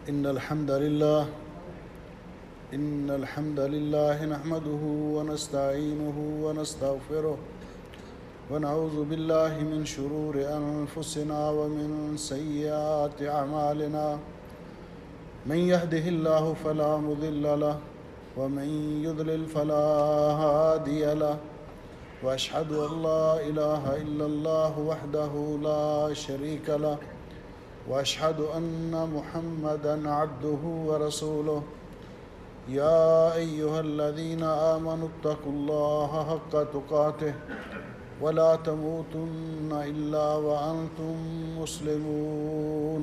إن الحمد لله نحمده ونستعينه ونستغفره ونعوذ بالله من شرور أنفسنا ومن سيئات أعمالنا من يهده الله فلا مضل له ومن يضلل فلا هادي له وأشهد أن لا إله إلا الله وحده لا شريك له وأشهد أن محمدًا عبده ورسوله يا أيها الذين آمنوا اتقوا الله حق تقاته ولا تموتن إلا وأنتم مسلمون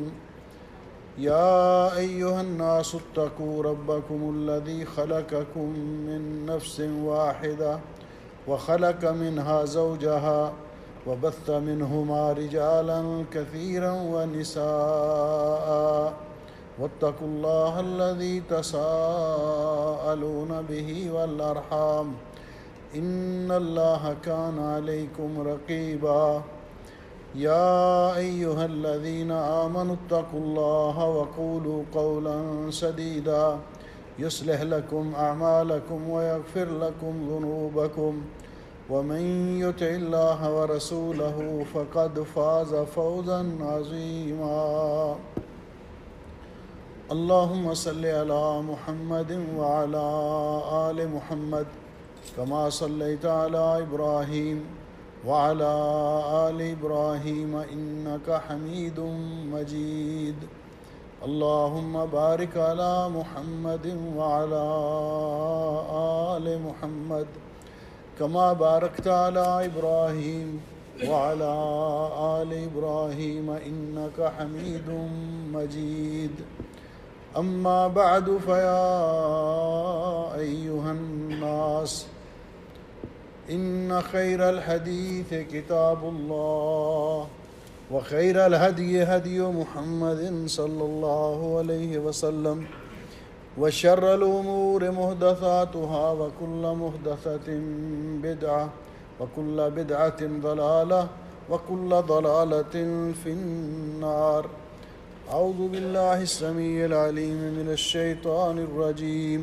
يا أيها الناس اتقوا ربكم الذي خلقكم من نفس واحدة وخلق منها زوجها وبث منهما رجالا كثيرا ونساء واتقوا الله الذي تساءلون به والأرحام إن الله كان عليكم رقيبا يا أيها الذين آمنوا اتقوا الله وقولوا قولا سديدا يصلح لكم أعمالكم ويغفر لكم ذنوبكم ومن يطع الله ورسوله فقد فاز فوزا عظيما اللهم صل على محمد وعلى آل محمد كما صليت على إبراهيم وعلى آل إبراهيم إنك حميد مجيد اللهم بارك على محمد وعلى آل محمد كما باركت على إبراهيم وعلى آل إبراهيم إنك حميد مجيد أما بعد فيا أيها الناس إن خير الحديث كتاب الله وخير الهدي هدي محمد صلى الله عليه وسلم وشر الأمور محدثاتها وكل محدثة بدعة وكل بدعة ضلالة وكل ضلالة في النار أعوذ بالله السميع العليم من الشيطان الرجيم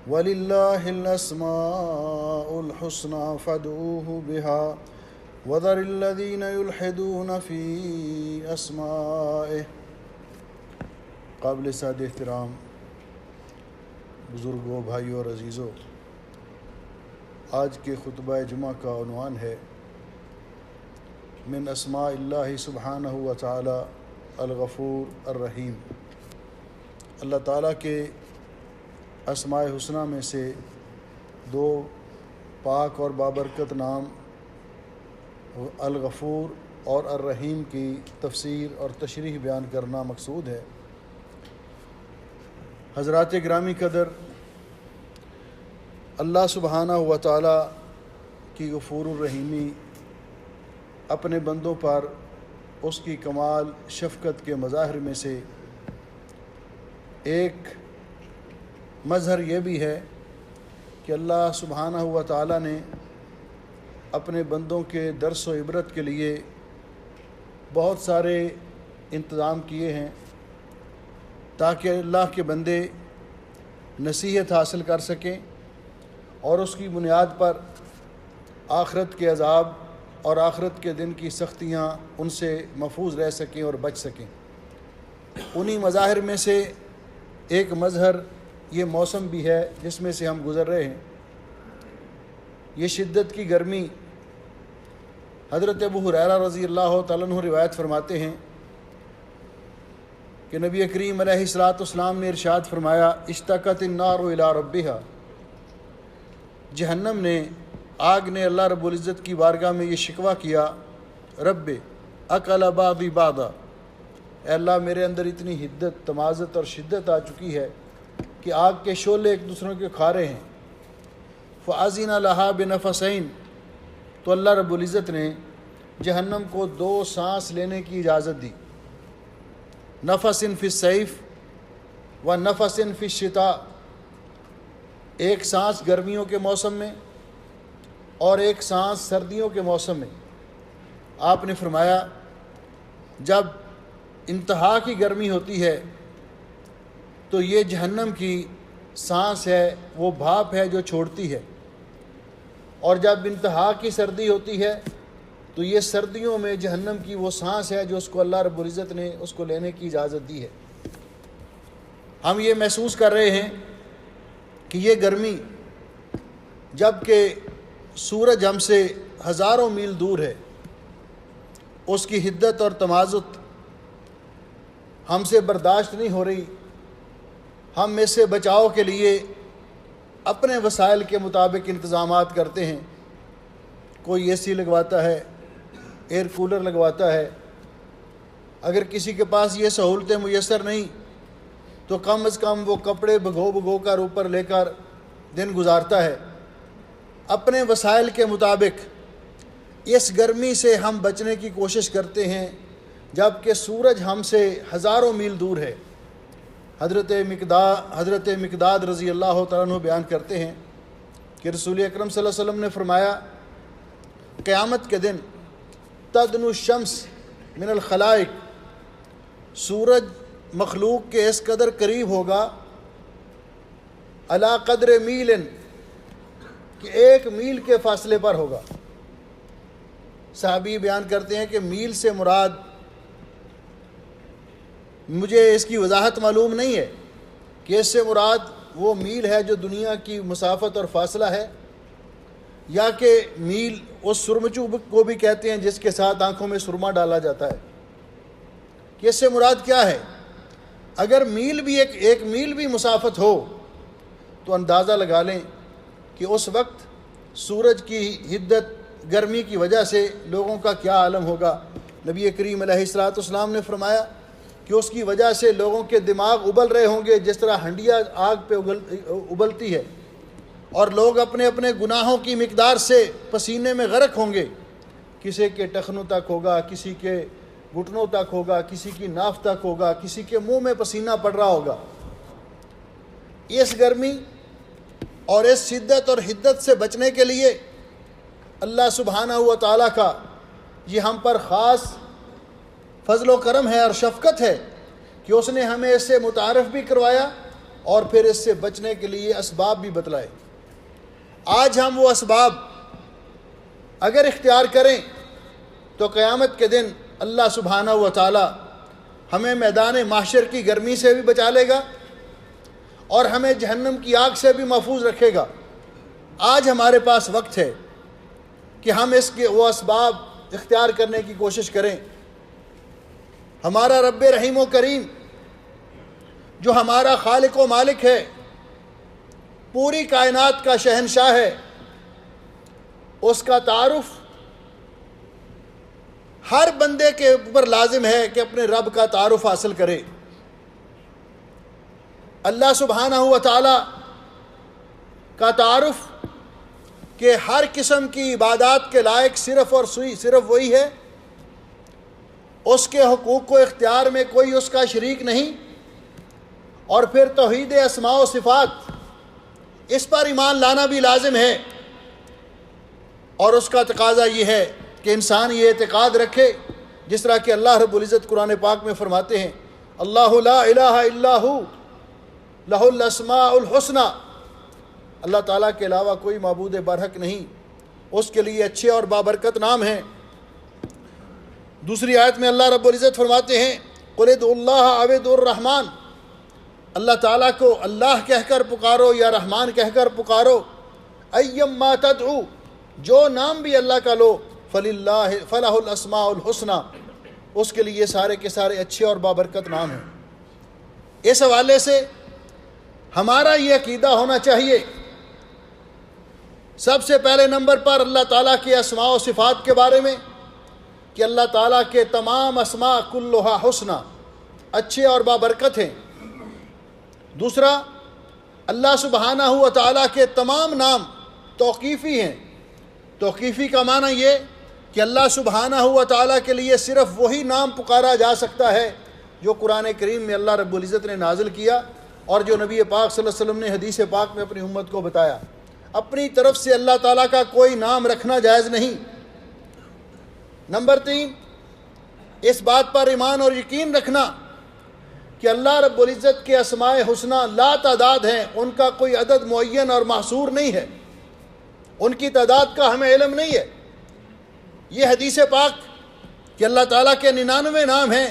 ولله الأسماء الحسنى فادعوه بها وذر الذين يلحدون في أسمائه قابل سعادت احترام بزرگوں، بھائیوں اور عزیزوں، آج کے خطبہ جمعہ کا عنوان ہے من اسماء اللہ سبحانہ و تعالی الغفور الرحیم۔ اللہ تعالیٰ کے اسماء حسنہ میں سے دو پاک اور بابرکت نام الغفور اور الرحیم کی تفسیر اور تشریح بیان کرنا مقصود ہے۔ حضرات گرامی قدر، اللہ سبحانہ و تعالی کی غفور الرحیمی اپنے بندوں پر اس کی کمال شفقت کے مظاہر میں سے ایک مظہر یہ بھی ہے کہ اللہ سبحانہ و تعالی نے اپنے بندوں کے درس و عبرت کے لیے بہت سارے انتظام کیے ہیں تاکہ اللہ کے بندے نصیحت حاصل کر سکیں اور اس کی بنیاد پر آخرت کے عذاب اور آخرت کے دن کی سختیاں ان سے محفوظ رہ سکیں اور بچ سکیں۔ انہی مظاہر میں سے ایک مظہر یہ موسم بھی ہے جس میں سے ہم گزر رہے ہیں۔ یہ شدت کی گرمی، حضرت ابو ہریرہ رضی اللہ تعالیٰ عنہ روایت فرماتے ہیں کہ نبی کریم علیہ الصلوۃ نے ارشاد فرمایا اشتکت النار الی ربہا، جہنم نے، آگ نے اللہ رب العزت کی بارگاہ میں یہ شکوہ کیا، رب اکل بعضی بعضا، اے اللہ میرے اندر اتنی حدت، تمازت اور شدت آ چکی ہے کہ آگ کے شعلے ایک دوسروں کے کھا رہے ہیں۔ فأذن لها بنفسین، تو اللہ رب العزت نے جہنم کو دو سانس لینے کی اجازت دی، نفس فی الصیف و نفس فی الشتاء، ایک سانس گرمیوں کے موسم میں اور ایک سانس سردیوں کے موسم میں۔ آپ نے فرمایا جب انتہا کی گرمی ہوتی ہے تو یہ جہنم کی سانس ہے، وہ بھاپ ہے جو چھوڑتی ہے، اور جب انتہا کی سردی ہوتی ہے تو یہ سردیوں میں جہنم کی وہ سانس ہے جو اس کو اللہ رب العزت نے اس کو لینے کی اجازت دی ہے۔ ہم یہ محسوس کر رہے ہیں کہ یہ گرمی جب کہ سورج ہم سے ہزاروں میل دور ہے، اس کی حدت اور تمازت ہم سے برداشت نہیں ہو رہی۔ ہم اس سے بچاؤ کے لیے اپنے وسائل کے مطابق انتظامات کرتے ہیں، کوئی اے سی لگواتا ہے، ایئر کولر لگواتا ہے۔ اگر کسی کے پاس یہ سہولتیں میسر نہیں تو کم از کم وہ کپڑے بھگو کر اوپر لے کر دن گزارتا ہے۔ اپنے وسائل کے مطابق اس گرمی سے ہم بچنے کی کوشش کرتے ہیں جب کہ سورج ہم سے ہزاروں میل دور ہے۔ حضرت مقداد رضی اللہ تعالیٰ عنہ بیان کرتے ہیں کہ رسول اکرم صلی اللہ علیہ وسلم نے فرمایا، قیامت کے دن تدنو الشمس من الخلائق، سورج مخلوق کے اس قدر قریب ہوگا، علی قدر میل، کہ 1 میل کے فاصلے پر ہوگا۔ صحابی بیان کرتے ہیں کہ میل سے مراد، مجھے اس کی وضاحت معلوم نہیں ہے کہ اس سے مراد وہ میل ہے جو دنیا کی مسافت اور فاصلہ ہے، یا کہ میل اس سرمچو کو بھی کہتے ہیں جس کے ساتھ آنکھوں میں سرما ڈالا جاتا ہے، کہ اس سے مراد کیا ہے۔ اگر میل بھی ایک میل بھی مسافت ہو تو اندازہ لگا لیں کہ اس وقت سورج کی حدت گرمی کی وجہ سے لوگوں کا کیا عالم ہوگا۔ نبی کریم علیہ الصلوۃ والسلام نے فرمایا کہ اس کی وجہ سے لوگوں کے دماغ ابل رہے ہوں گے جس طرح ہنڈیا آگ پہ ابلتی ہے، اور لوگ اپنے اپنے گناہوں کی مقدار سے پسینے میں غرق ہوں گے۔ کسی کے ٹخنوں تک ہوگا، کسی کے گھٹنوں تک ہوگا، کسی کی ناف تک ہوگا، کسی کے منہ میں پسینہ پڑ رہا ہوگا۔ اس گرمی اور اس شدت اور حدت سے بچنے کے لیے اللہ سبحانہ و تعالیٰ کا یہ ہم پر خاص فضل و کرم ہے اور شفقت ہے کہ اس نے ہمیں اس سے متعارف بھی کروایا اور پھر اس سے بچنے کے لیے اسباب بھی بتلائے۔ آج ہم وہ اسباب اگر اختیار کریں تو قیامت کے دن اللہ سبحانہ و تعالی ہمیں میدان محشر کی گرمی سے بھی بچا لے گا اور ہمیں جہنم کی آگ سے بھی محفوظ رکھے گا۔ آج ہمارے پاس وقت ہے کہ ہم اس کے وہ اسباب اختیار کرنے کی کوشش کریں۔ ہمارا رب رحیم و کریم جو ہمارا خالق و مالک ہے، پوری کائنات کا شہنشاہ ہے، اس کا تعارف ہر بندے کے اوپر لازم ہے کہ اپنے رب کا تعارف حاصل کرے۔ اللہ سبحانہ و تعالی کا تعارف کہ ہر قسم کی عبادات کے لائق صرف وہی ہے، اس کے حقوق کو اختیار میں کوئی اس کا شریک نہیں، اور پھر توحید اسماء و صفات اس پر ایمان لانا بھی لازم ہے۔ اور اس کا تقاضا یہ ہے کہ انسان یہ اعتقاد رکھے، جس طرح کہ اللہ رب العزت قرآن پاک میں فرماتے ہیں، اللہ لا الہ الا ہو لہ الاسماء الحسنی، اللہ تعالیٰ کے علاوہ کوئی معبود برحق نہیں، اس کے لیے اچھے اور بابرکت نام ہیں۔ دوسری آیت میں اللہ رب العزت فرماتے ہیں، قل ادعوا اللہ او ادعوا الرحمن، اللہ تعالیٰ کو اللہ کہہ کر پکارو یا رحمان کہہ کر پکارو، ایما تدعو، جو نام بھی اللہ کا لو، فلہ الاسماء الحسنی، اس کے لیے سارے کے سارے اچھے اور بابرکت نام ہیں۔ اس حوالے سے ہمارا یہ عقیدہ ہونا چاہیے، سب سے پہلے نمبر پر اللہ تعالیٰ کے اسماء و صفات کے بارے میں کہ اللہ تعالیٰ کے تمام اسماء کلھا حسنی، اچھے اور بابرکت ہیں۔ دوسرا، اللہ سبحانہ و تعالیٰ کے تمام نام توقیفی ہیں۔ توقیفی کا معنی یہ کہ اللہ سبحانہ و تعالیٰ کے لیے صرف وہی نام پکارا جا سکتا ہے جو قرآن کریم میں اللہ رب العزت نے نازل کیا اور جو نبی پاک صلی اللہ علیہ وسلم نے حدیث پاک میں اپنی امت کو بتایا۔ اپنی طرف سے اللہ تعالیٰ کا کوئی نام رکھنا جائز نہیں۔ نمبر 3، اس بات پر ایمان اور یقین رکھنا کہ اللہ رب العزت کے اسماء حسنہ لا تعداد ہیں، ان کا کوئی عدد معین اور محصور نہیں ہے، ان کی تعداد کا ہمیں علم نہیں ہے۔ یہ حدیث پاک کہ اللہ تعالیٰ کے 99 نام ہیں،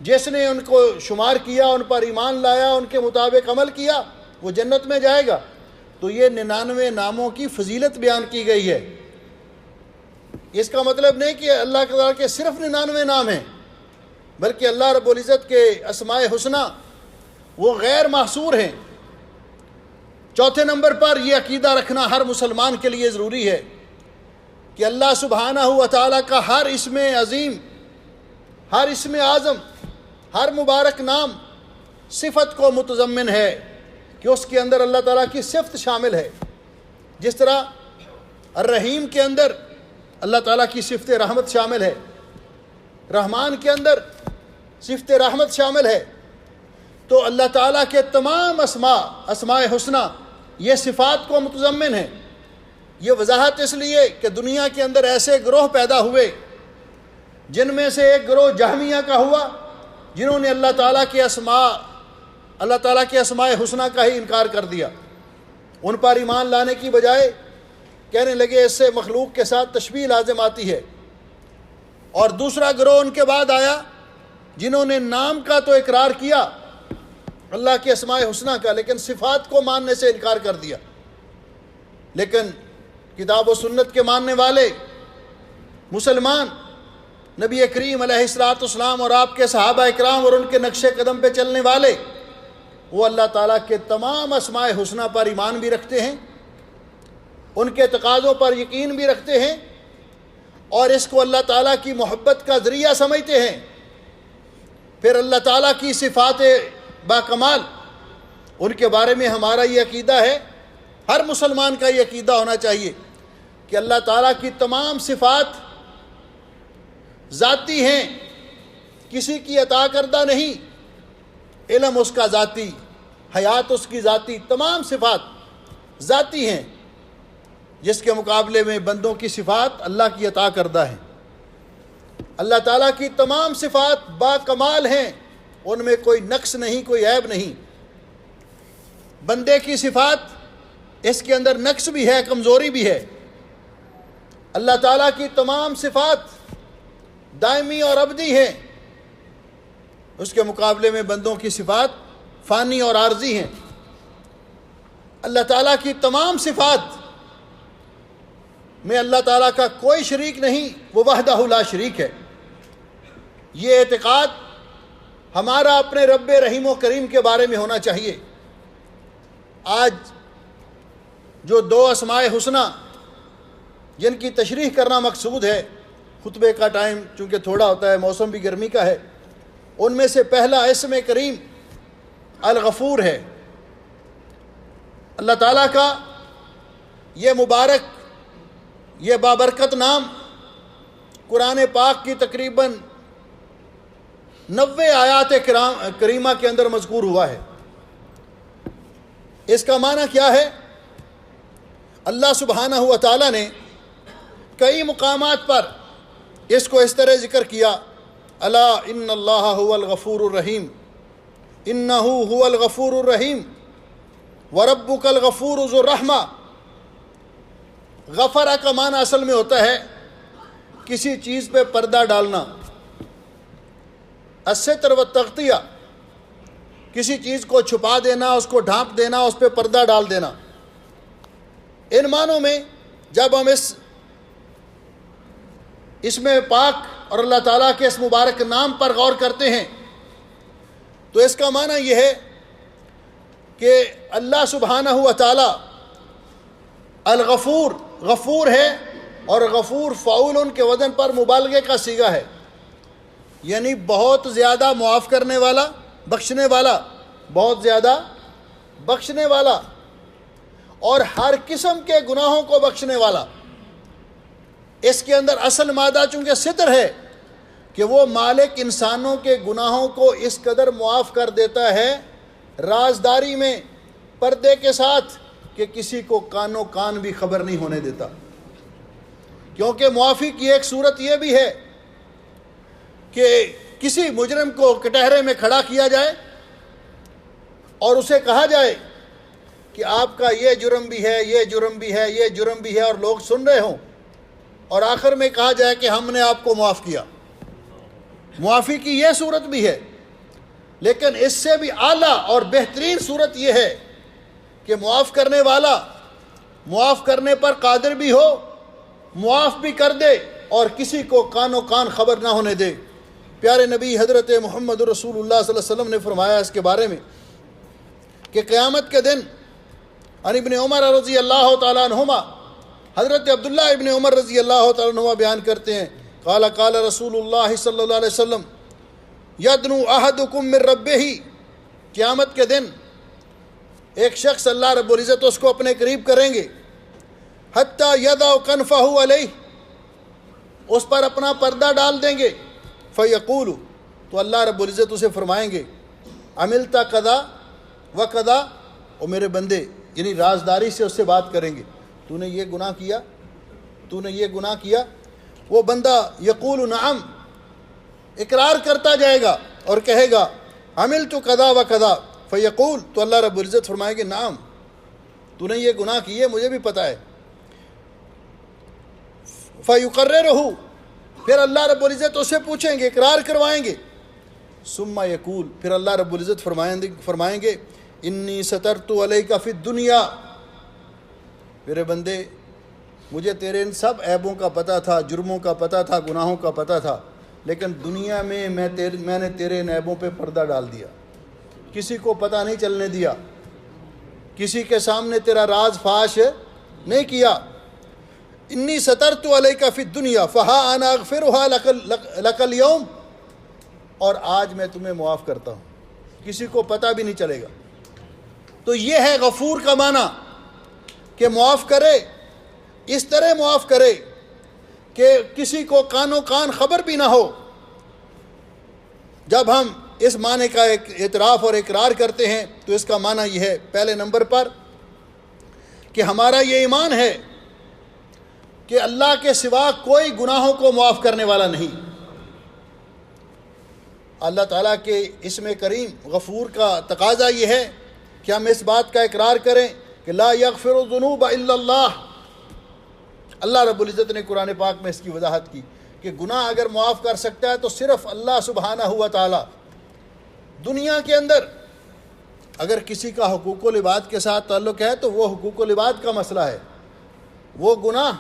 جس نے ان کو شمار کیا، ان پر ایمان لایا، ان کے مطابق عمل کیا، وہ جنت میں جائے گا۔ تو یہ 99 ناموں کی فضیلت بیان کی گئی ہے۔ اس کا مطلب نہیں کہ اللہ تعالیٰ کے صرف 99 نام ہیں، بلکہ اللہ رب العزت کے اسماء حسنہ وہ غیر محصور ہیں۔ چوتھے نمبر پر یہ عقیدہ رکھنا ہر مسلمان کے لیے ضروری ہے کہ اللہ سبحانہ و تعالیٰ کا ہر اسم عظیم، ہر اسم اعظم، ہر مبارک نام صفت کو متضمن ہے، کہ اس کے اندر اللہ تعالیٰ کی صفت شامل ہے۔ جس طرح الرحیم کے اندر اللہ تعالیٰ کی صفت رحمت شامل ہے، رحمان کے اندر صفت رحمت شامل ہے، تو اللہ تعالیٰ کے تمام اسماء حسنہ یہ صفات کو متضمن ہے۔ یہ وضاحت اس لیے کہ دنیا کے اندر ایسے گروہ پیدا ہوئے جن میں سے ایک گروہ جہمیہ کا ہوا، جنہوں نے اللہ تعالیٰ کے اسماء حسنہ کا ہی انکار کر دیا۔ ان پر ایمان لانے کی بجائے کہنے لگے اس سے مخلوق کے ساتھ تشبیہ لازم آتی ہے۔ اور دوسرا گروہ ان کے بعد آیا جنہوں نے نام کا تو اقرار کیا اللہ کے اسماء حسنہ کا، لیکن صفات کو ماننے سے انکار کر دیا۔ لیکن کتاب و سنت کے ماننے والے مسلمان، نبی کریم علیہ الصلوۃ والسلام اور آپ کے صحابہ اکرام اور ان کے نقش قدم پہ چلنے والے، وہ اللہ تعالیٰ کے تمام اسماء حسنہ پر ایمان بھی رکھتے ہیں، ان کے تقاضوں پر یقین بھی رکھتے ہیں، اور اس کو اللہ تعالیٰ کی محبت کا ذریعہ سمجھتے ہیں۔ پھر اللہ تعالیٰ کی صفات باکمال، ان کے بارے میں ہمارا یہ عقیدہ ہے، ہر مسلمان کا یہ عقیدہ ہونا چاہیے کہ اللہ تعالیٰ کی تمام صفات ذاتی ہیں، کسی کی عطا کردہ نہیں۔ علم اس کا ذاتی، حیات اس کی ذاتی، تمام صفات ذاتی ہیں، جس کے مقابلے میں بندوں کی صفات اللہ کی عطا کردہ ہیں۔ اللہ تعالیٰ کی تمام صفات باکمال ہیں، ان میں کوئی نقص نہیں، کوئی عیب نہیں۔ بندے کی صفات، اس کے اندر نقص بھی ہے، کمزوری بھی ہے۔ اللہ تعالیٰ کی تمام صفات دائمی اور ابدی ہیں، اس کے مقابلے میں بندوں کی صفات فانی اور عارضی ہیں۔ اللہ تعالیٰ کی تمام صفات میں اللہ تعالیٰ کا کوئی شریک نہیں، وہ وحدہ لا شریک ہے۔ یہ اعتقاد ہمارا اپنے رب رحیم و کریم کے بارے میں ہونا چاہیے۔ آج جو 2 اسماء حسنہ جن کی تشریح کرنا مقصود ہے، خطبے کا ٹائم چونکہ تھوڑا ہوتا ہے، موسم بھی گرمی کا ہے، ان میں سے پہلا اسم کریم الغفور ہے۔ اللہ تعالیٰ کا یہ مبارک، یہ بابرکت نام قرآن پاک کی تقریباً 90 آیات کریمہ کے اندر مذکور ہوا ہے۔ اس کا معنی کیا ہے؟ اللہ سبحانہ و تعالیٰ نے کئی مقامات پر اس کو اس طرح ذکر کیا، الا ان اللہ هو الغفور الرحیم، انہ هو الغفور الرحیم وربک الغفور ذو الرحمہ۔ غفرہ کا معنی اصل میں ہوتا ہے کسی چیز پہ پردہ ڈالنا، الستر والتغطیہ، کسی چیز کو چھپا دینا، اس کو ڈھانپ دینا، اس پہ پردہ ڈال دینا۔ ان معنوں میں جب ہم اس میں پاک اور اللہ تعالیٰ کے اس مبارک نام پر غور کرتے ہیں تو اس کا معنی یہ ہے کہ اللہ سبحانہ و تعالیٰ الغفور، غفور ہے، اور غفور فعول کے وزن پر مبالغے کا صیغہ ہے، یعنی بہت زیادہ معاف کرنے والا، بخشنے والا، بہت زیادہ بخشنے والا، اور ہر قسم کے گناہوں کو بخشنے والا۔ اس کے اندر اصل مادہ چونکہ ستر ہے کہ وہ مالک انسانوں کے گناہوں کو اس قدر معاف کر دیتا ہے رازداری میں، پردے کے ساتھ، کہ کسی کو کانوں کان بھی خبر نہیں ہونے دیتا۔ کیونکہ معافی کی ایک صورت یہ بھی ہے کہ کسی مجرم کو کٹہرے میں کھڑا کیا جائے اور اسے کہا جائے کہ آپ کا یہ جرم بھی ہے، یہ جرم بھی ہے، یہ جرم بھی ہے، اور لوگ سن رہے ہوں، اور آخر میں کہا جائے کہ ہم نے آپ کو معاف کیا۔ معافی کی یہ صورت بھی ہے، لیکن اس سے بھی اعلیٰ اور بہترین صورت یہ ہے کہ معاف کرنے والا معاف کرنے پر قادر بھی ہو، معاف بھی کر دے اور کسی کو کان و کان خبر نہ ہونے دے۔ پیارے نبی حضرت محمد رسول اللہ صلی اللہ علیہ وسلم نے فرمایا اس کے بارے میں کہ قیامت کے دن عن ابن عمر رضی اللہ تعالیٰ عنہما، حضرت عبداللہ ابن عمر رضی اللہ تعالیٰ عنہما بیان کرتے ہیں، قال قال رسول اللہ صلی اللہ علیہ وسلم یدنو احدکم من ربہ، قیامت کے دن ایک شخص اللہ رب العزت اس کو اپنے قریب کریں گے، حتی یضع کنفہ علیہ، اس پر اپنا پردہ ڈال دیں گے، فیقول، تو اللہ رب العزت اسے فرمائیں گے عملت قضا و قضا، اور میرے بندے، یعنی رازداری سے اس سے بات کریں گے، تو نے یہ گناہ کیا، تو نے یہ گناہ کیا؟ وہ بندہ یقول نعم، اقرار کرتا جائے گا اور کہے گا عملت قضا و قضا، فیقول، تو اللہ رب العزت فرمائیں گے نعم، تو نے یہ گناہ کیے، مجھے بھی پتہ ہے، فیقررہ، پھر اللہ رب العزت اسے پوچھیں گے، اقرار کروائیں گے، ثم یقول، پھر اللہ رب العزت فرمائیں گے انی سترت علیک فی الدنیا، میرے بندے مجھے تیرے ان سب عیبوں کا پتہ تھا، جرموں کا پتہ تھا، گناہوں کا پتہ تھا، لیکن دنیا میں میں نے تیرے ان عیبوں پہ پردہ ڈال دیا، کسی کو پتہ نہیں چلنے دیا، کسی کے سامنے تیرا راز فاش نہیں کیا۔ انی سترت علیک فی الدنیا فہا انا اغفرها لک اليوم، اور آج میں تمہیں معاف کرتا ہوں، کسی کو پتہ بھی نہیں چلے گا۔ تو یہ ہے غفور کا معنی، کہ معاف کرے، اس طرح معاف کرے کہ کسی کو کان و کان خبر بھی نہ ہو۔ جب ہم اس معنی کا ایک اعتراف اور اقرار کرتے ہیں تو اس کا معنی یہ ہے، پہلے نمبر پر کہ ہمارا یہ ایمان ہے کہ اللہ کے سوا کوئی گناہوں کو معاف کرنے والا نہیں۔ اللہ تعالیٰ کے اسم کریم غفور کا تقاضا یہ ہے کہ ہم اس بات کا اقرار کریں کہ لا یغفر الذنوب الا اللہ۔ اللہ رب العزت نے قرآن پاک میں اس کی وضاحت کی کہ گناہ اگر معاف کر سکتا ہے تو صرف اللہ سبحانہ و تعالیٰ۔ دنیا کے اندر اگر کسی کا حقوق العباد کے ساتھ تعلق ہے تو وہ حقوق العباد کا مسئلہ ہے، وہ گناہ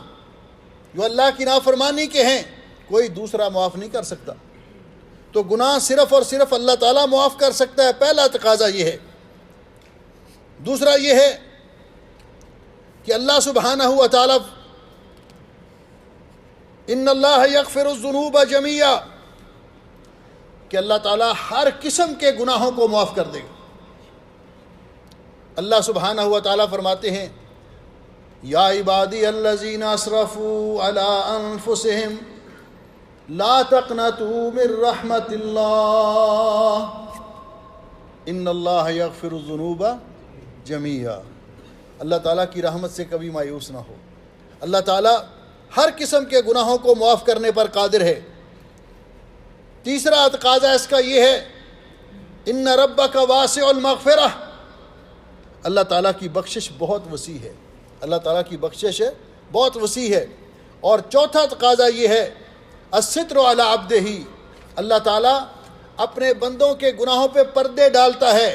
جو اللہ کی نافرمانی کے ہیں کوئی دوسرا معاف نہیں کر سکتا، تو گناہ صرف اور صرف اللہ تعالیٰ معاف کر سکتا ہے، پہلا تقاضا یہ ہے۔ دوسرا یہ ہے کہ اللہ سبحانہ و تعالیٰ ان اللہ یغفر الذنوب جمیعا، کہ اللہ تعالیٰ ہر قسم کے گناہوں کو معاف کر دے گا۔ اللہ سبحانہ و تعالیٰ فرماتے ہیں یا عبادی الذین اسرفوا علی انفسہم لا تقنطوا من رحمت اللہ ان اللہ یغفر الذنوب جمیعا۔ اللہ تعالیٰ کی رحمت سے کبھی مایوس نہ ہو، اللہ تعالیٰ ہر قسم کے گناہوں کو معاف کرنے پر قادر ہے۔ تیسرا تقاضا اس کا یہ ہے ان ربک واسع المغفرہ، اللہ تعالیٰ کی بخشش بہت وسیع ہے، اللہ تعالیٰ کی بخشش بہت وسیع ہے۔ اور چوتھا تقاضا یہ ہے الستر علی عبدہ، اللہ تعالیٰ اپنے بندوں کے گناہوں پہ پردے ڈالتا ہے،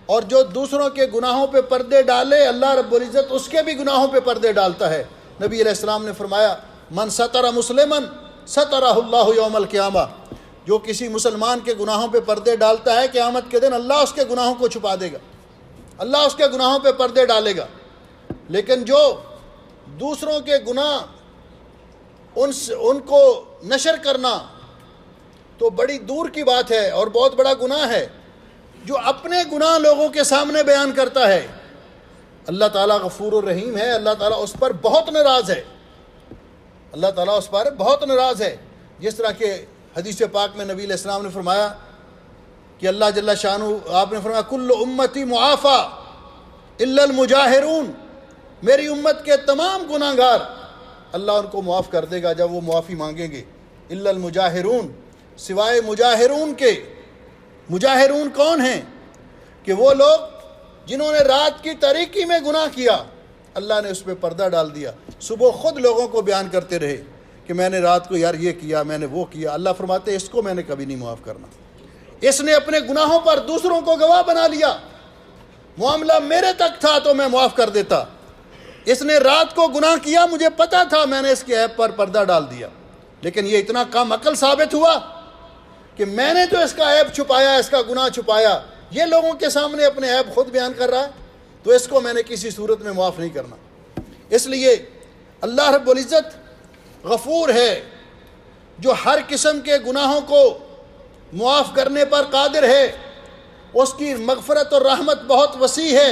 اور جو دوسروں کے گناہوں پہ پردے ڈالے اللہ رب العزت اس کے بھی گناہوں پہ پردے ڈالتا ہے۔ نبی علیہ السلام نے فرمایا من ستر مسلمن سترہ اللہ یوم القیامہ، جو کسی مسلمان کے گناہوں پہ پردے ڈالتا ہے قیامت کے دن اللہ اس کے گناہوں کو چھپا دے گا، اللہ اس کے گناہوں پہ پردے ڈالے گا۔ لیکن جو دوسروں کے گناہ ان کو نشر کرنا تو بڑی دور کی بات ہے اور بہت بڑا گناہ ہے۔ جو اپنے گناہ لوگوں کے سامنے بیان کرتا ہے، اللہ تعالیٰ غفور الرحیم ہے، اللہ تعالیٰ اس پر بہت ناراض ہے، اللہ تعالیٰ اس پر بہت ناراض ہے۔ جس طرح کہ حدیث پاک میں نبی علیہ السلام نے فرمایا کہ اللہ جل شانہ، آپ نے فرمایا کل امتی معافی الا المجاہرون، میری امت کے تمام گناہ گار اللہ ان کو معاف کر دے گا جب وہ معافی مانگیں گے، الا المجاہرون، سوائے مجاہرون کے۔ مجاہرون کون ہیں؟ کہ وہ لوگ جنہوں نے رات کی تاریکی میں گناہ کیا، اللہ نے اس پہ پردہ ڈال دیا، صبح خود لوگوں کو بیان کرتے رہے کہ میں نے رات کو یار یہ کیا، میں نے وہ کیا۔ اللہ فرماتے ہیں اس کو میں نے کبھی نہیں معاف کرنا۔ اس نے اپنے گناہوں پر دوسروں کو گواہ بنا لیا، معاملہ میرے تک تھا تو میں معاف کر دیتا۔ اس نے رات کو گناہ کیا، مجھے پتا تھا، میں نے اس کے عیب پر پردہ ڈال دیا، لیکن یہ اتنا کم عقل ثابت ہوا کہ میں نے جو اس کا عیب چھپایا، اس کا گناہ چھپایا، یہ لوگوں کے سامنے اپنے عیب خود بیان کر رہا ہے، تو اس کو میں نے کسی صورت میں معاف نہیں کرنا۔ اس لیے اللہ رب العزت غفور ہے، جو ہر قسم کے گناہوں کو معاف کرنے پر قادر ہے۔ اس کی مغفرت اور رحمت بہت وسیع ہے،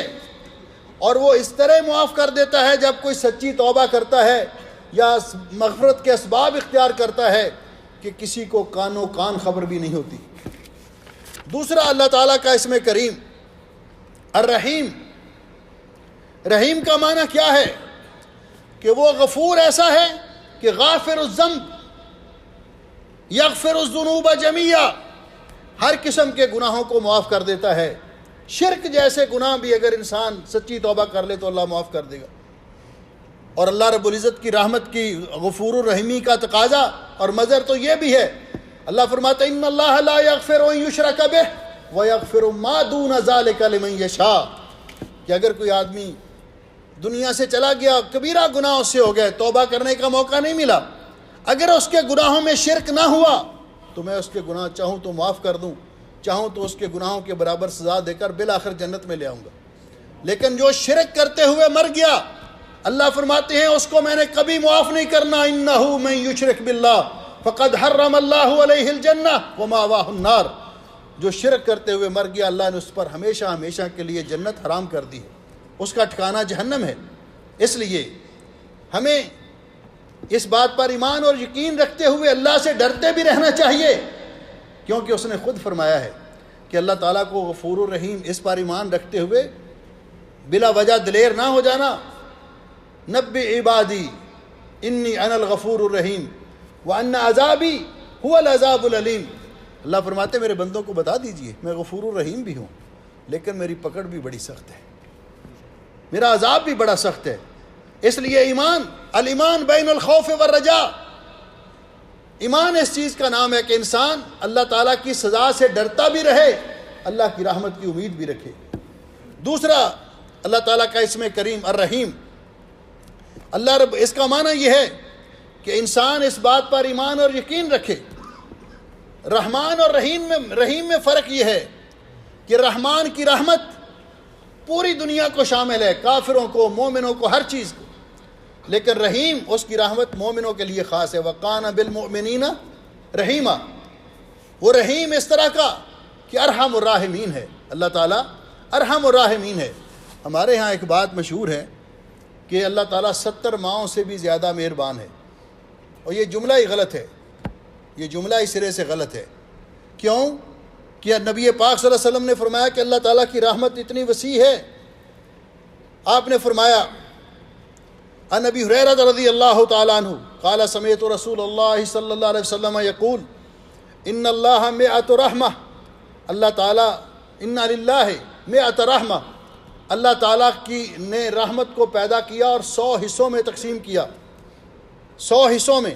اور وہ اس طرح معاف کر دیتا ہے جب کوئی سچی توبہ کرتا ہے یا مغفرت کے اسباب اختیار کرتا ہے کہ کسی کو کانوں کان خبر بھی نہیں ہوتی۔ دوسرا اللہ تعالیٰ کا اسم کریم الرحیم۔ رحیم کا معنی کیا ہے؟ کہ وہ غفور ایسا ہے کہ غافر الذنب یغفر الذنوب جميعا، ہر قسم کے گناہوں کو معاف کر دیتا ہے۔ شرک جیسے گناہ بھی اگر انسان سچی توبہ کر لے تو اللہ معاف کر دے گا۔ اور اللہ رب العزت کی رحمت کی غفور الرحیمی کا تقاضا اور مظہر تو یہ بھی ہے، اللہ فرماتا ہے ان اللہ لا یغفر ان یشرک بہ ویغفر ما دون ذلک لمن یشاء، کہ اگر کوئی آدمی دنیا سے چلا گیا، کبیرہ گناہ اس سے ہو گئے، توبہ کرنے کا موقع نہیں ملا، اگر اس کے گناہوں میں شرک نہ ہوا تو میں اس کے گناہ چاہوں تو معاف کر دوں، چاہوں تو اس کے گناہوں کے برابر سزا دے کر بالآخر جنت میں لے آؤں گا۔ لیکن جو شرک کرتے ہوئے مر گیا، اللہ فرماتے ہیں اس کو میں نے کبھی معاف نہیں کرنا۔ انہ من یشرک باللہ فقد حرم اللہ علیہ الجنہ ومأواہ النار، جو شرک کرتے ہوئے مر گیا اللہ نے اس پر ہمیشہ ہمیشہ کے لیے جنت حرام کر دی ہے، اس کا ٹھکانہ جہنم ہے۔ اس لیے ہمیں اس بات پر ایمان اور یقین رکھتے ہوئے اللہ سے ڈرتے بھی رہنا چاہیے، کیونکہ اس نے خود فرمایا ہے کہ اللہ تعالیٰ کو غفور الرحیم، اس پر ایمان رکھتے ہوئے بلا وجہ دلیر نہ ہو جانا۔ نبئ عبادی انی انا الغفور الرحیم وان عذابی هو العذاب العلیم، اللہ فرماتے میرے بندوں کو بتا دیجئے میں غفور الرحیم بھی ہوں، لیکن میری پکڑ بھی بڑی سخت ہے، میرا عذاب بھی بڑا سخت ہے۔ اس لیے ایمان، الایمان بین الخوف والرجاء، ایمان اس چیز کا نام ہے کہ انسان اللہ تعالیٰ کی سزا سے ڈرتا بھی رہے، اللہ کی رحمت کی امید بھی رکھے۔ دوسرا اللہ تعالیٰ کا اسم کریم الرحیم، اللہ رب، اس کا معنی یہ ہے کہ انسان اس بات پر ایمان اور یقین رکھے۔ رحمان اور رحیم میں فرق یہ ہے کہ رحمان کی رحمت پوری دنیا کو شامل ہے، کافروں کو، مومنوں کو، ہر چیز کو، لیکن رحیم، اس کی رحمت مومنوں کے لیے خاص ہے۔ وَقَانَ بِالْمُؤْمِنِينَ رحیمہ، وہ رحیم اس طرح کا کہ ارحم الراحمین ہے، اللہ تعالیٰ ارحم الراحمین ہے۔ ہمارے ہاں ایک بات مشہور ہے کہ اللہ تعالیٰ 70 ماؤں سے بھی زیادہ مہربان ہے، اور یہ جملہ ہی غلط ہے، یہ جملہ ہی سرے سے غلط ہے۔ کیوں؟ کہ نبی پاک صلی اللہ علیہ وسلم نے فرمایا کہ اللہ تعالیٰ کی رحمت اتنی وسیع ہے۔ آپ نے فرمایا عن ابی ہریرہ رضی اللہ تعالیٰ عنہ قال سمعت رسول اللہ صلی اللہ علیہ وسلم یقول ان اللہ مئۃ رحمہ، اللہ تعالیٰ ان للہ مئۃ رحمہ، اللہ تعالیٰ کی نے رحمت کو پیدا کیا اور 100 حصوں میں تقسیم کیا، 100 حصوں میں۔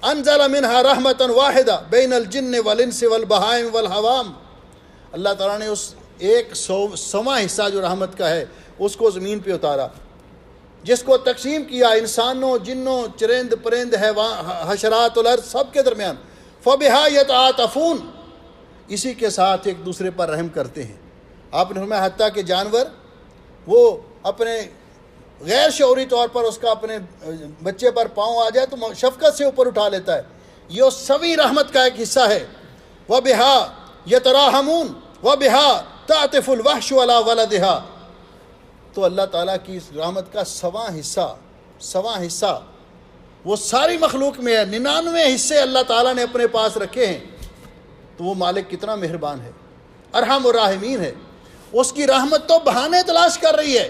انزل منہا رحمتا واحدہ بین الجن والانس والبہائم والحوام، اللہ تعالیٰ نے اس 100واں حصہ جو رحمت کا ہے اس کو زمین پہ اتارا، جس کو تقسیم کیا انسانوں، جنوں، چرند پرند، حشرات الارض، سب کے درمیان۔ فبہا یتعاطفون، اسی کے ساتھ ایک دوسرے پر رحم کرتے ہیں۔ آپ نے فرمایا حتیٰ کہ جانور وہ اپنے غیر شعوری طور پر اس کا اپنے بچے پر پاؤں آ جائے تو شفقت سے اوپر اٹھا لیتا ہے، یہ سوی رحمت کا ایک حصہ ہے۔ وَبِهَا يَتَرَاحَمُونَ وَبِهَا تَعْطِفُ الْوَحْشُ عَلَى وَلَدِهَا، تو اللہ تعالیٰ کی اس رحمت کا 100واں حصہ وہ ساری مخلوق میں ہے، 99 حصے اللہ تعالیٰ نے اپنے پاس رکھے ہیں، تو وہ مالک کتنا مہربان ہے، ارحم الراحمین ہے۔ اس کی رحمت تو بہانے تلاش کر رہی ہے،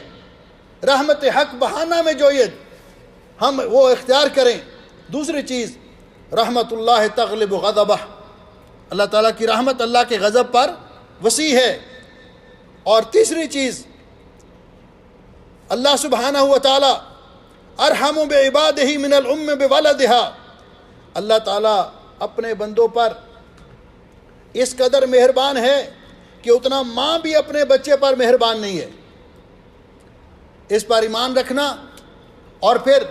رحمت حق بہانہ میں جو یہ ہم وہ اختیار کریں۔ دوسری چیز رحمت اللہ تغلب غضبہ، اللہ تعالیٰ کی رحمت اللہ کے غضب پر وسیع ہے۔ اور تیسری چیز، اللہ سبحانہ و تعالیٰ ارحم بعبادہ من الام بولدہا، اللہ تعالیٰ اپنے بندوں پر اس قدر مہربان ہے کہ اتنا ماں بھی اپنے بچے پر مہربان نہیں ہے۔ اس پر ایمان رکھنا اور پھر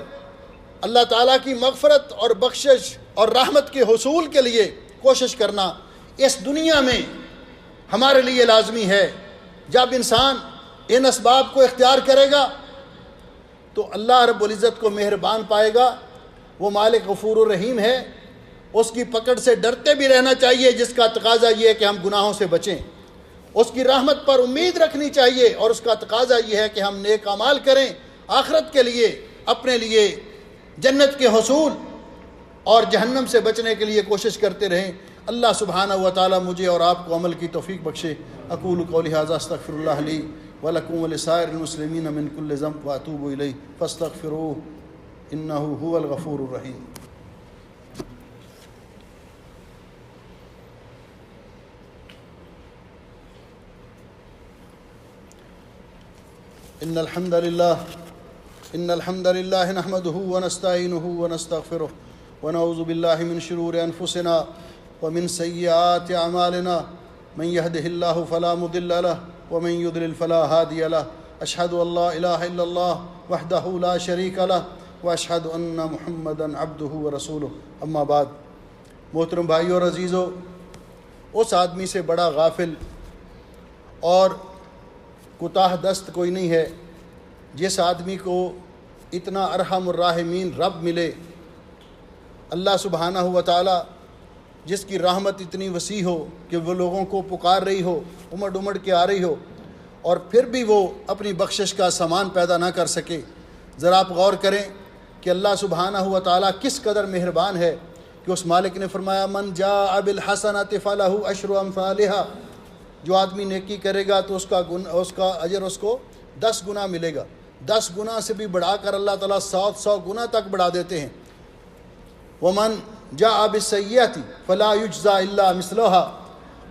اللہ تعالیٰ کی مغفرت اور بخشش اور رحمت کے حصول کے لیے کوشش کرنا اس دنیا میں ہمارے لیے لازمی ہے۔ جب انسان ان اسباب کو اختیار کرے گا تو اللہ رب العزت کو مہربان پائے گا۔ وہ مالک غفور الرحیم ہے، اس کی پکڑ سے ڈرتے بھی رہنا چاہیے، جس کا تقاضا یہ ہے کہ ہم گناہوں سے بچیں۔ اس کی رحمت پر امید رکھنی چاہیے، اور اس کا تقاضا یہ ہے کہ ہم نیک اعمال کریں، آخرت کے لیے، اپنے لیے جنت کے حصول اور جہنم سے بچنے کے لیے کوشش کرتے رہیں۔ اللہ سبحانہ و تعالی مجھے اور آپ کو عمل کی توفیق بخشے۔ اقول قولی ھذا استغفر اللہ لی ولکم ولسائر المسلمین من کل ذنب واتوب الیہ فاستغفروہ انہ ھو الغفور الرحیم۔ ان الحمد للہ نحمده ونستعینه ونستغفره ونعوذ باللہ من شرور انفسنا ومن سیئات اعمالنا من يهده الله فلا مضل له ومن يضلل فلا هادي له اشهد ان لا الہ الا اللہ وحدہ لا شریک لہ واشهد ان محمدا عبدہ ورسولہ۔ اما بعد، محترم بھائیو اور عزیزو، اس آدمی سے بڑا غافل اور کوتاہ دست کوئی نہیں ہے جس آدمی کو اتنا ارحم الراحمین رب ملے، اللہ سبحانہ و تعالی جس کی رحمت اتنی وسیع ہو کہ وہ لوگوں کو پکار رہی ہو، امڑ امڑ کے آ رہی ہو، اور پھر بھی وہ اپنی بخشش کا سامان پیدا نہ کر سکے۔ ذرا آپ غور کریں کہ اللہ سبحانہ و تعالی کس قدر مہربان ہے کہ اس مالک نے فرمایا من جاء بالحسنۃ فلہ عشر امثالھا، جو آدمی نیکی کرے گا تو اس کا اجر اس کو 10 گنا ملے گا۔ 10 گنا سے بھی بڑھا کر اللہ تعالیٰ 100 گنا تک بڑھا دیتے ہیں۔ ومن جاء بالسیئۃ فلا یجزا الا مثلھا،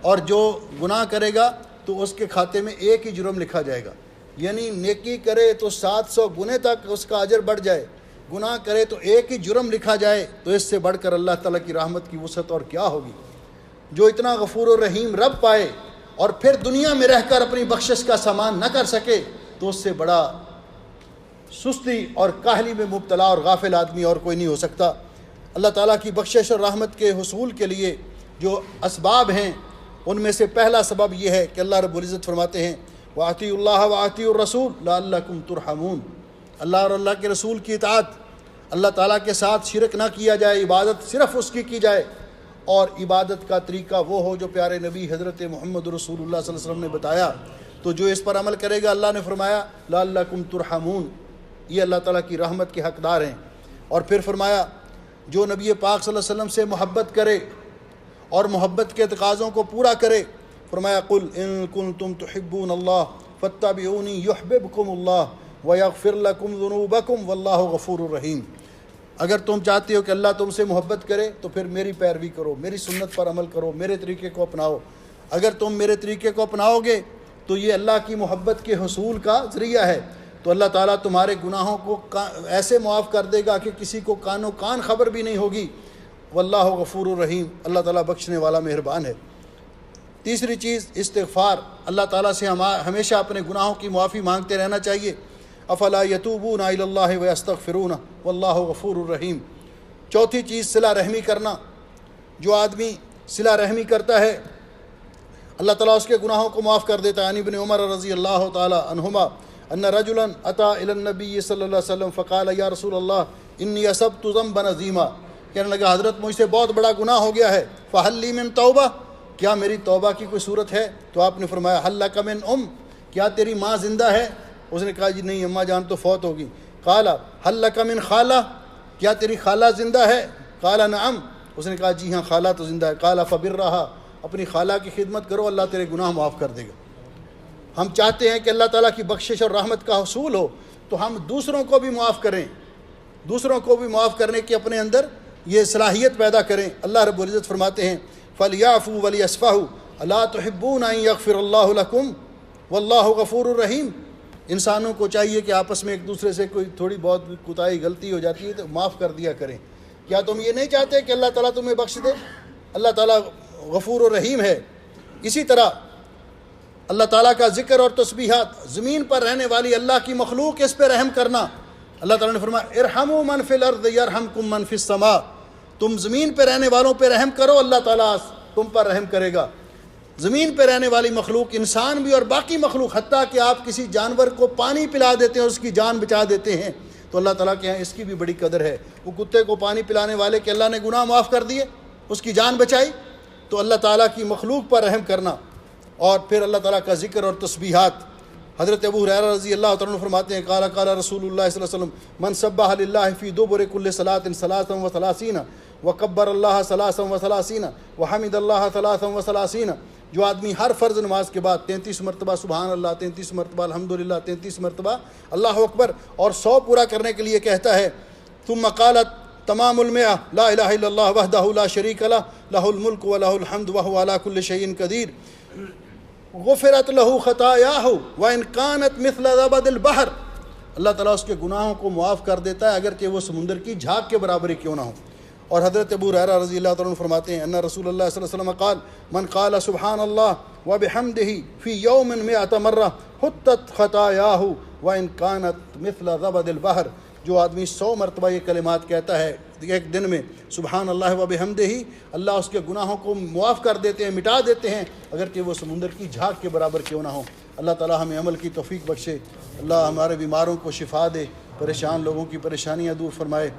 اور جو گناہ کرے گا تو اس کے کھاتے میں ایک ہی جرم لکھا جائے گا، یعنی نیکی کرے تو 700 گنے تک اس کا اجر بڑھ جائے، گناہ کرے تو ایک ہی جرم لکھا جائے، تو اس سے بڑھ کر اللہ تعالیٰ کی رحمت کی وسعت اور کیا ہوگی۔ جو اتنا غفور الرحیم رب پائے اور پھر دنیا میں رہ کر اپنی بخشش کا سامان نہ کر سکے، تو اس سے بڑا سستی اور کاہلی میں مبتلا اور غافل آدمی اور کوئی نہیں ہو سکتا۔ اللہ تعالیٰ کی بخشش اور رحمت کے حصول کے لیے جو اسباب ہیں، ان میں سے پہلا سبب یہ ہے کہ اللہ رب العزت فرماتے ہیں وَأَطِيعُوا اللَّهَ وَأَطِيعُوا الرَّسُولَ لَعَلَّكُمْ تُرْحَمُونَ، اللہ اور اللہ کے رسول کی اطاعت، اللہ تعالیٰ کے ساتھ شرک نہ کیا جائے، عبادت صرف اس کی جائے، اور عبادت کا طریقہ وہ ہو جو پیارے نبی حضرت محمد رسول اللہ صلی اللہ علیہ وسلم نے بتایا۔ تو جو اس پر عمل کرے گا، اللہ نے فرمایا لعلکم ترحمون، یہ اللہ تعالیٰ کی رحمت کے حقدار ہیں۔ اور پھر فرمایا جو نبی پاک صلی اللہ علیہ وسلم سے محبت کرے اور محبت کے تقاضوں کو پورا کرے، فرمایا قل ان کنتم تحبون اللہ فاتبعونی یحببکم اللہ ویغفر لکم ذنوبکم واللہ غفور الرحیم۔ اگر تم چاہتے ہو کہ اللہ تم سے محبت کرے تو پھر میری پیروی کرو، میری سنت پر عمل کرو، میرے طریقے کو اپناؤ۔ اگر تم میرے طریقے کو اپناؤ گے تو یہ اللہ کی محبت کے حصول کا ذریعہ ہے، تو اللہ تعالیٰ تمہارے گناہوں کو ایسے معاف کر دے گا کہ کسی کو کانو کان خبر بھی نہیں ہوگی۔ واللہ غفور الرحیم، اللہ تعالیٰ بخشنے والا مہربان ہے۔ تیسری چیز استغفار، اللہ تعالیٰ سے ہمیشہ اپنے گناہوں کی معافی مانگتے رہنا چاہیے۔ افلا یتوبون الی اللہ ویستغفرون واللہ غفور الرحیم۔ چوتھی چیز صلہ رحمی کرنا، جو آدمی صلہ رحمی کرتا ہے اللہ تعالیٰ اس کے گناہوں کو معاف کر دیتا ہے۔ عن ابن عمر رضی اللہ تعالی عنہما ان رجلا اتى الى النبی صلی اللہ علیہ وسلم فقال یا رسول اللہ انی اصبت ذنبا عظیما، کہنے لگا حضرت مجھ سے بہت بڑا گناہ ہو گیا ہے، فہل لی من توبہ، کیا میری توبہ کی کوئی صورت ہے؟ تو آپ نے فرمایا ہل لک من کیا تیری ماں زندہ ہے؟ اس نے کہا جی نہیں، اماں جان تو فوت ہوگی۔ قال ہل لک من خالہ، کیا تیری خالہ زندہ ہے؟ قال نعم، اس نے کہا جی ہاں خالہ تو زندہ ہے۔ قال فبرھا، اپنی خالہ کی خدمت کرو، اللہ تیرے گناہ معاف کر دے گا۔ ہم چاہتے ہیں کہ اللہ تعالیٰ کی بخشش اور رحمت کا حصول ہو تو ہم دوسروں کو بھی معاف کریں، دوسروں کو بھی معاف کرنے کی اپنے اندر یہ صلاحیت پیدا کریں۔ اللہ رب العزت فرماتے ہیں فَلْيَعْفُوا وَلْيَصْفَحُوا أَلَا تُحِبُّونَ أَن يَغْفِرَ اللَّهُ لَكُمْ وَاللَّهُ غَفُورٌ رَحِيمٌ۔ انسانوں کو چاہیے کہ آپس میں ایک دوسرے سے کوئی تھوڑی بہت کوتاہی غلطی ہو جاتی ہے تو معاف کر دیا کریں۔ کیا تم یہ نہیں چاہتے کہ اللہ تعالیٰ تمہیں بخش دے؟ اللہ تعالیٰ غفور و رحیم ہے۔ اسی طرح اللہ تعالیٰ کا ذکر اور تسبیحات، زمین پر رہنے والی اللہ کی مخلوق، اس پہ رحم کرنا۔ اللہ تعالیٰ نے فرمایا ارحموا من فی الارض یرحمکم من فی السماء، تم زمین پہ رہنے والوں پہ رحم کرو، اللہ تعالیٰ تم پر رحم کرے گا۔ زمین پہ رہنے والی مخلوق، انسان بھی اور باقی مخلوق، حتیٰ کہ آپ کسی جانور کو پانی پلا دیتے ہیں اور اس کی جان بچا دیتے ہیں تو اللہ تعالیٰ کے یہاں اس کی بھی بڑی قدر ہے۔ وہ کتے کو پانی پلانے والے کے اللہ نے گناہ معاف کر دیے، اس کی جان بچائی، تو اللہ تعالیٰ کی مخلوق پر رحم کرنا۔ اور پھر اللہ تعالیٰ کا ذکر اور تسبیحات۔ حضرت ابو ہریرہ رضی اللہ تعالیٰ عنہ فرماتے ہیں قال قال رسول اللہ صلی اللہ علیہ وسلم من سبح للہ فی دبر کل صلاۃ ثلاثا وثلاثین وکبر اللہ ثلاثا وثلاثین وحمد اللہ ثلاثا وثلاثین، جو آدمی ہر فرض نماز کے بعد 33 مرتبہ سبحان اللہ، 33 مرتبہ الحمدللہ، 33 مرتبہ اللہ اکبر اور 100 پورا کرنے کے لیے کہتا ہے، ثم قالت تمام المئہ لا الہ الا اللہ وحدہ لا شریک لہ لہ الملک ولہ الحمد وہو علی کل شیء قدیر، غفرت لہ خطایاہ وان کانت مثل زبد البحر، اللہ تعالیٰ اس کے گناہوں کو معاف کر دیتا ہے اگر کہ وہ سمندر کی جھاگ کے برابری کیوں نہ ہو۔ اور حضرت ابو ہریرہ رضی اللہ تعالیٰ عنہ فرماتے ہیں ان رسول اللہ صلی اللہ علیہ وسلم قال من قال سبحان اللہ وبحمدہ فی یوم 100 مرہ حطت خطایاہ وان کانت مثل زبد البحر، جو آدمی 100 مرتبہ یہ کلمات کہتا ہے ایک دن میں سبحان اللہ وبحمدہ، اللہ اس کے گناہوں کو معاف کر دیتے ہیں، مٹا دیتے ہیں اگر کہ وہ سمندر کی جھاگ کے برابر کیوں نہ ہو۔ اللہ تعالیٰ ہمیں عمل کی توفیق بخشے، اللہ ہمارے بیماروں کو شفا دے، پریشان لوگوں کی پریشانیاں دور فرمائے۔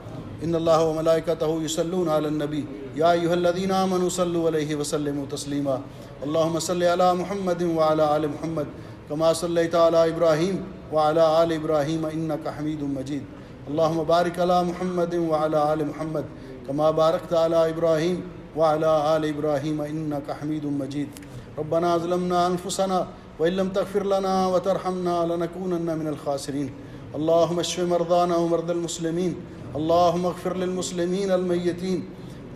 ان اللہ وملائکتہ یصلون علی النبی یا ایھا الذین آمنوا صلوا علیہ وسلموا تسلیما، اللہم صل علی محمد وعلی آل محمد کما صلیت علی ابراہیم وعلی آل ابراہیم انک حمید مجید، اللہم بارک علی محمد وعلی آل محمد کما بارکت علی ابراہیم وعلی آل ابراہیم انک حمید مجید۔ ربنا ظلمنا انفسنا وإن لم تغفر لنا وترحمنا لنكونن من الخاسرين، اللهم اشف مرضانا ومرضى المسلمين، اللهم اغفر للمسلمين الميتين،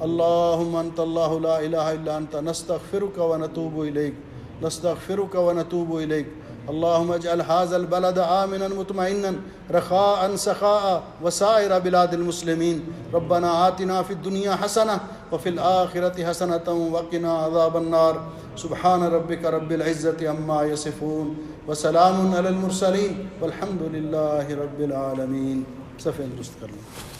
اللهم أنت الله لا إله إلا أنت نستغفرك ونتوب إليك، نستغفرك ونتوب إليك، اللهم اجعل هذا البلد آمنا مطمئنا رخاء سخاء وسائر بلاد المسلمين، ربنا آتنا في الدنيا حسنة وفي الآخرة حسنة وقنا عذاب النار، سبحان ربك رب العزة عما يصفون وسلام على المرسلين والحمد لله رب العالمين۔ صفحہ درست کرنا۔